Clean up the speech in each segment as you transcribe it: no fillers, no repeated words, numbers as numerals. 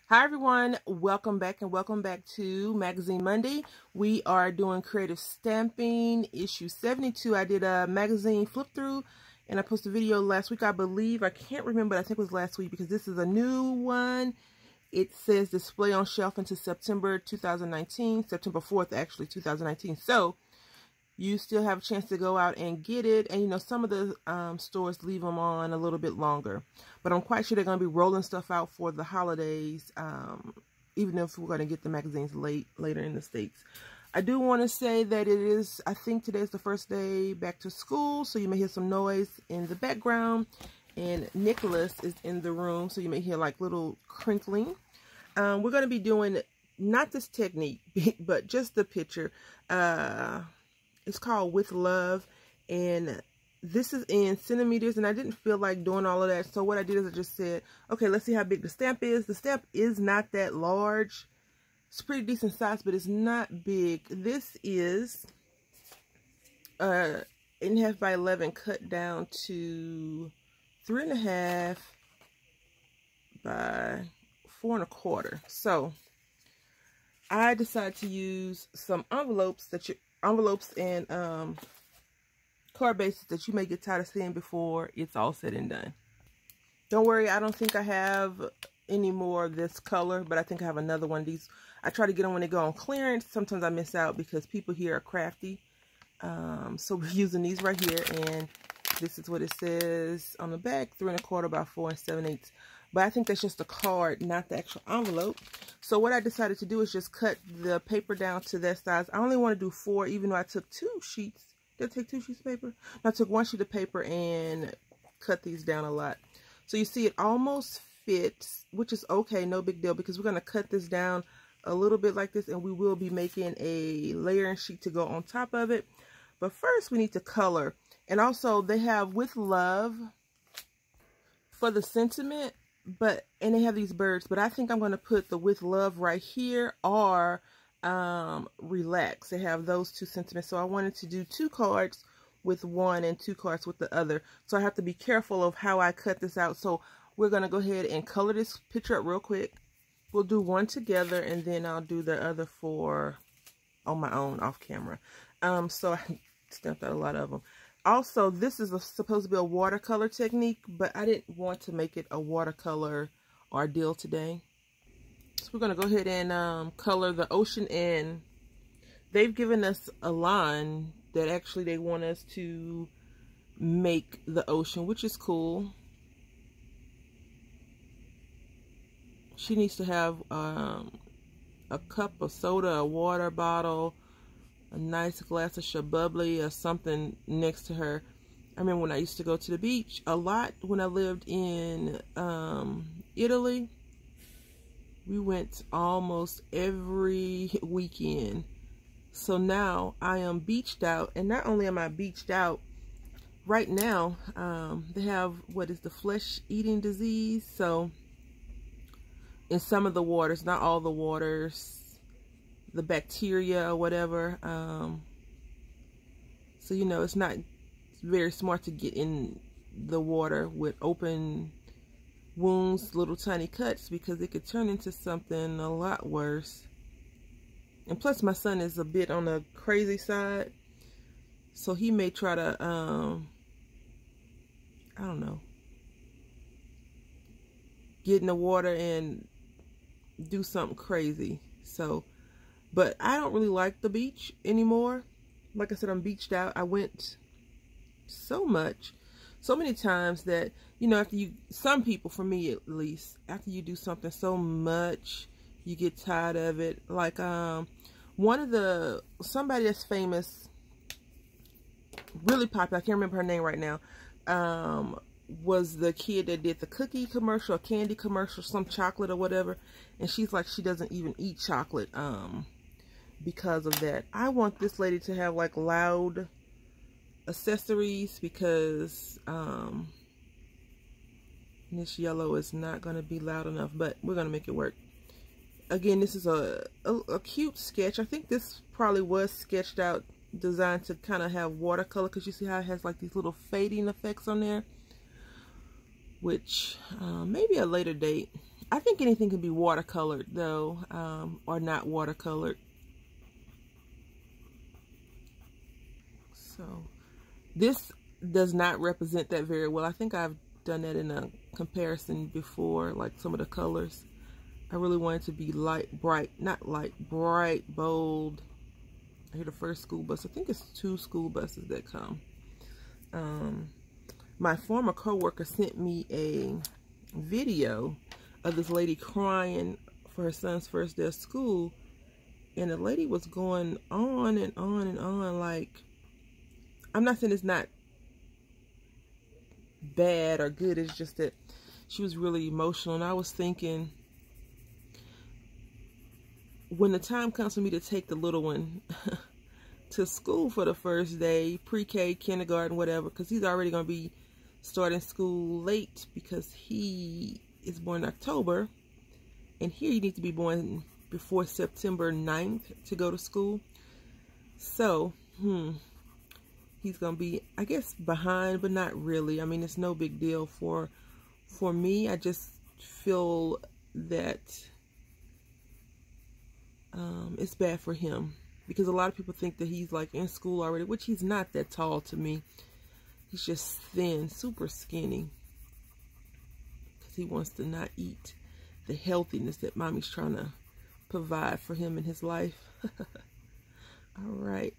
Hi everyone, welcome back to Magazine Monday. We are doing creative stamping issue 72. I did a magazine flip through and I posted a video last week, I believe. I can't remember, but I think it was last week because this is a new one. It says display on shelf until September 2019, September 4th actually, 2019. So you still have a chance to go out and get it. And, you know, some of the stores leave them on a little bit longer. But I'm quite sure they're going to be rolling stuff out for the holidays, even if we're going to get the magazines later in the States. I do want to say that it is, I think today is the first day back to school, so you may hear some noise in the background. And Nicholas is in the room, so you may hear like little crinkling. We're going to be doing not this technique, but just the picture. It's called With Love, and this is in centimeters, and I didn't feel like doing all of that. So what I did is I just said, okay, let's see how big the stamp is. The stamp is not that large. It's pretty decent size, but it's not big. This is 8.5 by 11 cut down to 3.5 by 4.25. So I decided to use some envelopes and card bases that you may get tired of seeing before it's all said and done. Don't worry, I don't think I have any more of this color, but I think I have another one. These I try to get them when they go on clearance. Sometimes I miss out because people here are crafty. So we're using these right here, and this is what it says on the back: 3.25 by 4 7/8. But I think that's just the card, not the actual envelope. So what I decided to do is just cut the paper down to that size. I only want to do 4, even though I took 2 sheets. Did I take 2 sheets of paper? No, I took 1 sheet of paper and cut these down a lot. So you see it almost fits, which is okay, no big deal, because we're going to cut this down a little bit like this, and we will be making a layering sheet to go on top of it. But first we need to color. And also they have With Love for the sentiment. And they have these birds, but I think I'm going to put the With Love right here, or Relax. They have those 2 sentiments. So I wanted to do 2 cards with one and 2 cards with the other. So I have to be careful of how I cut this out. So we're going to go ahead and color this picture up real quick. We'll do one together, and then I'll do the other 4 on my own off camera. So I stamped out a lot of them. Also, this is supposed to be a watercolor technique, but I didn't want to make it a watercolor ordeal today. So we're going to go ahead and color the ocean in. They've given us a line that actually they want us to make the ocean, which is cool. She needs to have a cup of soda, a water bottle, a nice glass of Shabubbly or something next to her. I remember when I used to go to the beach a lot when I lived in Italy. We went almost every weekend. So now I am beached out, and not only am I beached out, right now they have what is the flesh-eating disease. So in some of the waters, not all the waters, the bacteria or whatever, so you know it's not very smart to get in the water with open wounds, little tiny cuts, because it could turn into something a lot worse. And plus my son is a bit on the crazy side, so he may try to I don't know, get in the water and do something crazy. So but I don't really like the beach anymore. Like I said, I'm beached out. I went so many times that, you know, after you, some people, for me at least, after you do something so much, you get tired of it. Like, somebody that's famous, really popular, I can't remember her name right now, was the kid that did the cookie commercial, candy commercial, some chocolate or whatever. And she's like, she doesn't even eat chocolate, because of that. I want this lady to have like loud accessories, because this yellow is not going to be loud enough, but we're going to make it work. Again, this is a cute sketch. I think this probably was sketched out, designed to kind of have watercolor, because you see how it has like these little fading effects on there, which maybe a later date I think anything can be watercolored though, or not watercolored. So this does not represent that very well. I think I've done that in a comparison before, like some of the colors. I really want it to be light, bright, not light, bright, bold. I hear the first school bus. I think it's 2 school buses that come. My former coworker sent me a video of this lady crying for her son's first day of school, and the lady was going on and on and on. Like, I'm not saying it's not bad or good, it's just that she was really emotional. And I was thinking, when the time comes for me to take the little one to school for the first day, pre-K, kindergarten, whatever, because he's already going to be starting school late because he is born in October, and here you need to be born before September 9th to go to school. So, he's going to be, I guess, behind, but not really. I mean, it's no big deal for me. I just feel that it's bad for him, because a lot of people think that he's like in school already, which he's not that tall to me. He's just thin, super skinny, because he wants to not eat the healthiness that mommy's trying to provide for him in his life. All right.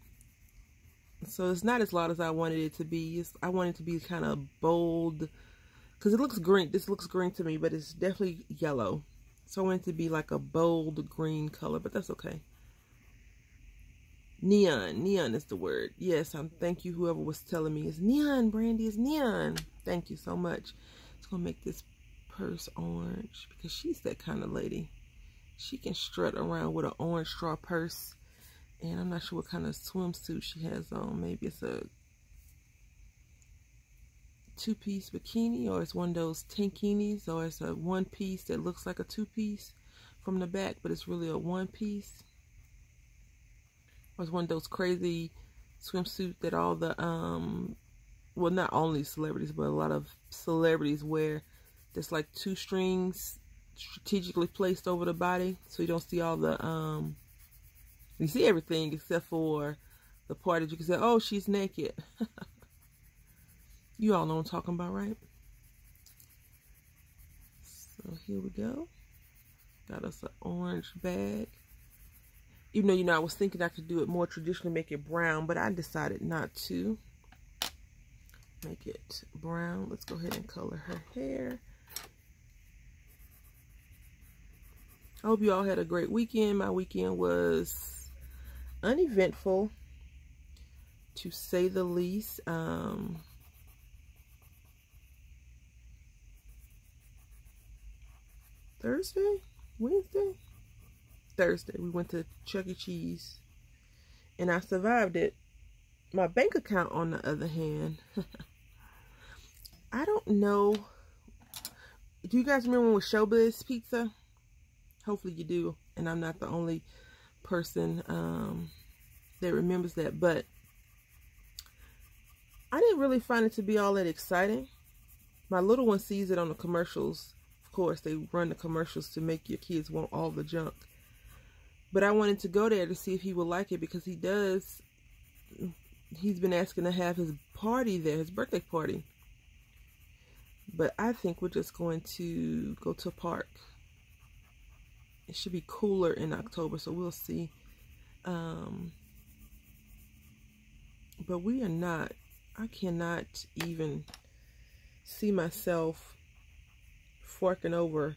So it's not as loud as I wanted it to be. I want it to be kind of bold, because it looks green. This looks green to me, but it's definitely yellow. So I want it to be like a bold green color, but that's okay. Neon. Neon is the word. Yes, thank you, whoever was telling me. It's neon, Brandy. It's neon. Thank you so much. It's going to make this purse orange, because she's that kind of lady. She can strut around with an orange straw purse. And I'm not sure what kind of swimsuit she has on. Maybe it's a 2-piece bikini, or it's one of those tankinis, or it's a 1-piece that looks like a 2-piece from the back, but it's really a 1-piece. Or it's one of those crazy swimsuit that all the, well, not only celebrities, but a lot of celebrities wear. There's like 2 strings strategically placed over the body, so you don't see all the, you see everything except for the part that you can say, oh, she's naked. You all know what I'm talking about, right? So here we go. Got us an orange bag. Even though, you know, I was thinking I could do it more traditionally, make it brown, but I decided not to make it brown. Let's go ahead and color her hair. I hope you all had a great weekend. My weekend was uneventful, to say the least. Thursday, we went to Chuck E. Cheese, and I survived it. My bank account, on the other hand, I don't know. Do you guys remember when it was Showbiz Pizza? Hopefully you do, and I'm not the only person that remembers that, but I didn't really find it to be all that exciting. My little one sees it on the commercials. Of course, they run the commercials to make your kids want all the junk. But I wanted to go there to see if he would like it, because he does. He's been asking to have his party there, his birthday party. But I think we're just going to go to a park. It should be cooler in October, so we'll see. But we are not. I cannot even see myself forking over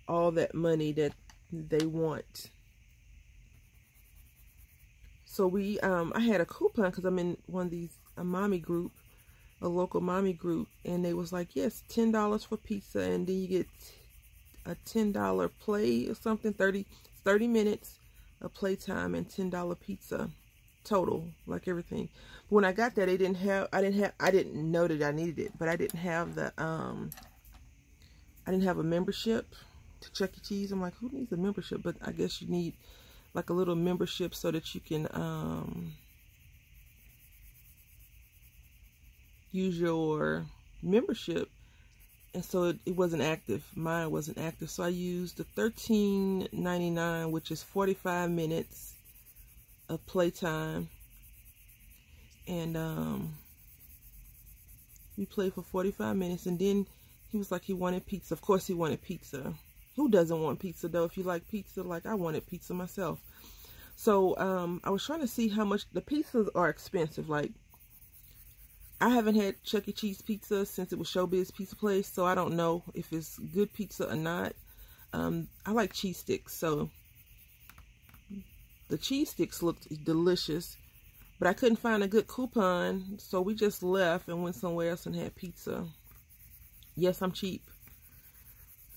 all that money that they want. So we, I had a coupon, because I'm in one of these, a mommy group, a local mommy group, and they was like, yes, $10 for pizza, and then you get a $10 play or something, 30 minutes of playtime, and $10 pizza total, like everything. But when I got there, they didn't have, I didn't know that I needed it, but I didn't have the, I didn't have a membership to Chuck E. Cheese. I'm like, who needs a membership? But I guess you need like a little membership so that you can use your membership and so it wasn't active. Mine wasn't active, so I used the $13.99, which is 45 minutes of playtime. And we played for 45 minutes, and then he was like he wanted pizza. Of course he wanted pizza. Who doesn't want pizza though? If you like pizza, like I wanted pizza myself. So I was trying to see how much the pizzas are expensive. Like, I haven't had Chuck E. Cheese pizza since it was Showbiz Pizza Place, so I don't know if it's good pizza or not. I like cheese sticks, so the cheese sticks looked delicious, but I couldn't find a good coupon, so we just left and went somewhere else and had pizza. Yes, I'm cheap.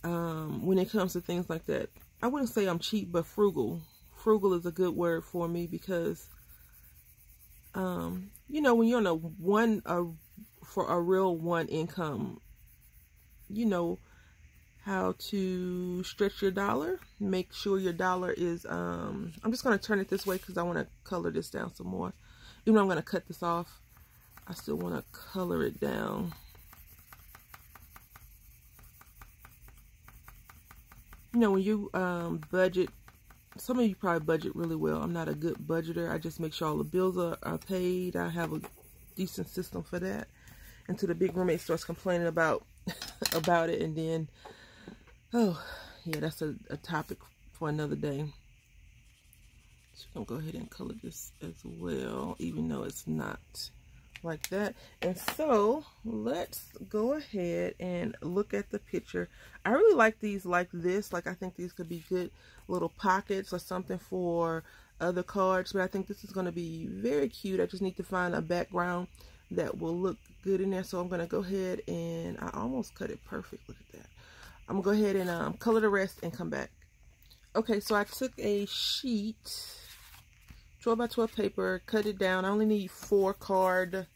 When it comes to things like that, I wouldn't say I'm cheap, but frugal. Frugal is a good word for me because, you know, when you're on for a real one income, you know how to stretch your dollar. Make sure your dollar is, I'm just going to turn it this way because I want to color this down some more. Even though I'm going to cut this off, I still want to color it down. You know, when you budget, some of you probably budget really well. I'm not a good budgeter. I just make sure all the bills are paid. I have a decent system for that. Until the big roommate starts complaining about about it, and then, oh yeah, that's a topic for another day. So I'm gonna go ahead and color this as well, even though it's not like that. And so let's go ahead and look at the picture. I really like these like this. Like, I think these could be good little pockets or something for other cards, but I think this is going to be very cute. I just need to find a background that will look good in there. So I'm going to go ahead and I almost cut it perfect. Look at that. I'm gonna go ahead and color the rest and come back. Okay, so I took a sheet, 12 by 12 paper, cut it down. I only need 4 card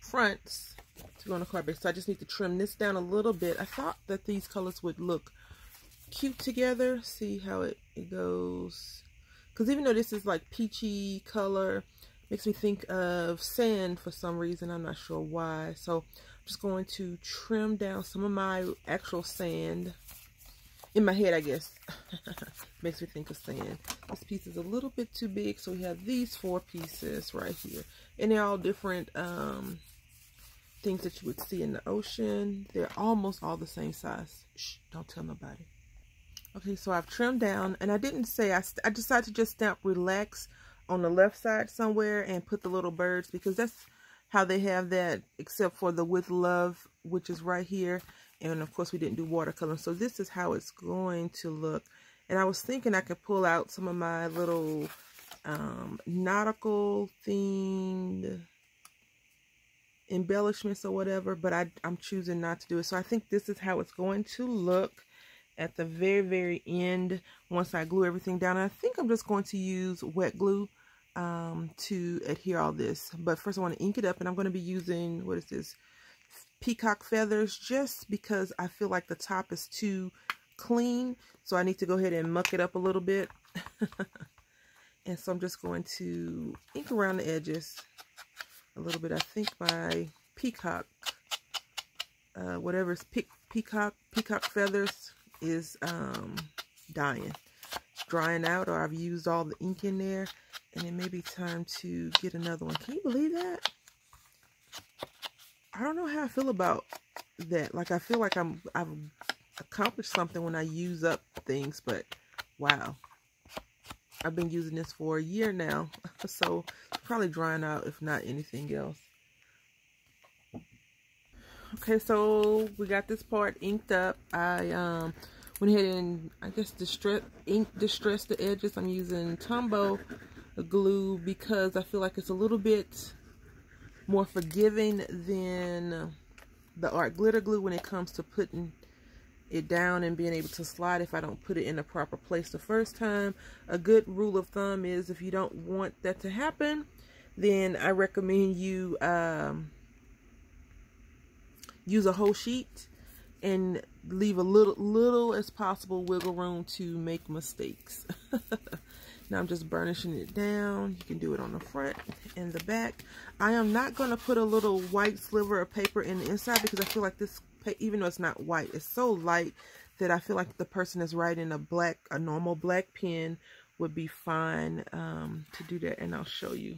fronts to go on the card base, so I just need to trim this down a little bit. I thought that these colors would look cute together. See how it goes, because even though this is like peachy color, makes me think of sand for some reason. I'm not sure why. So I'm just going to trim down some of my actual sand in my head, I guess. Makes me think of sand. This piece is a little bit too big, so we have these 4 pieces right here, and they're all different things that you would see in the ocean. They're almost all the same size. Shh, don't tell nobody. Okay, so I've trimmed down, and I didn't say, I decided to just stamp relax on the left side somewhere and put the little birds, because that's how they have that, except for the with love, which is right here. And of course we didn't do watercolor, so this is how it's going to look. And I was thinking I could pull out some of my little nautical themed embellishments or whatever, but I'm choosing not to do it. So I think this is how it's going to look at the very, very end once I glue everything down. And I think I'm just going to use wet glue to adhere all this. But first I want to ink it up, and I'm going to be using, what is this, peacock feathers, just because I feel like the top is too clean, so I need to go ahead and muck it up a little bit. And so I'm just going to ink around the edges a little bit. I think my peacock, whatever's peacock feathers is drying out, or I've used all the ink in there, and it may be time to get another one. Can you believe that? I don't know how I feel about that. Like, I feel like I've accomplished something when I use up things, but wow. I've been using this for a year now, so it's probably drying out if not anything else. Okay, so we got this part inked up. I went ahead and, I guess, distressed the edges. I'm using Tombow glue because I feel like it's a little bit more forgiving than the art glitter glue when it comes to putting it down and being able to slide if I don't put it in the proper place the first time. A good rule of thumb is, if you don't want that to happen, then I recommend you use a whole sheet and leave a little as possible wiggle room to make mistakes. Now I'm just burnishing it down. You can do it on the front and the back. I am not going to put a little white sliver of paper in the inside because I feel like this, even though it's not white, it's so light that I feel like the person is writing a normal black pen would be fine to do that. And I'll show you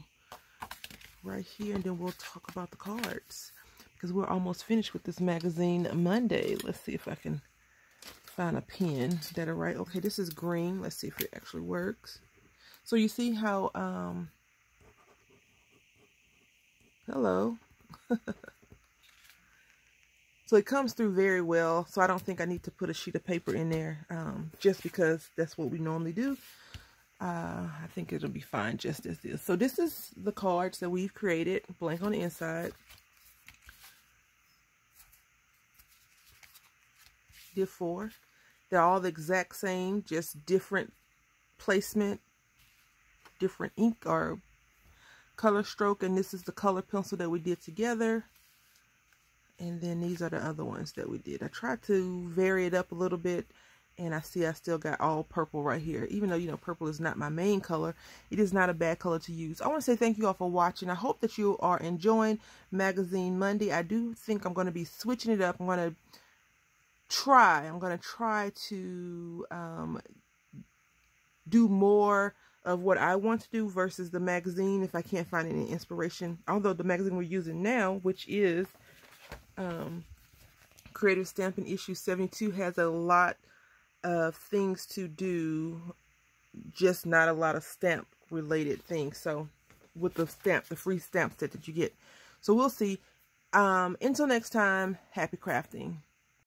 right here, and then we'll talk about the cards because we're almost finished with this magazine Monday. Let's see if I can find a pen that'll write. Okay, this is green. Let's see if it actually works. So you see how, hello. So it comes through very well. So I don't think I need to put a sheet of paper in there just because that's what we normally do. I think it'll be fine just as is. So this is the cards that we've created, blank on the inside. Did 4. They're all the exact same, just different placement, different ink or color stroke, and this is the color pencil that we did together. And then these are the other ones that we did. I tried to vary it up a little bit, and I see I still got all purple right here. Even though, you know, purple is not my main color, it is not a bad color to use. I want to say thank you all for watching. I hope that you are enjoying Magazine Monday. I do think I'm going to be switching it up. I'm going to try to do more of what I want to do versus the magazine if I can't find any inspiration. Although the magazine we're using now, which is Creative Stamping issue 72, has a lot of things to do, just not a lot of stamp related things. So with the free stamp set that you get. So we'll see. Until next time, happy crafting.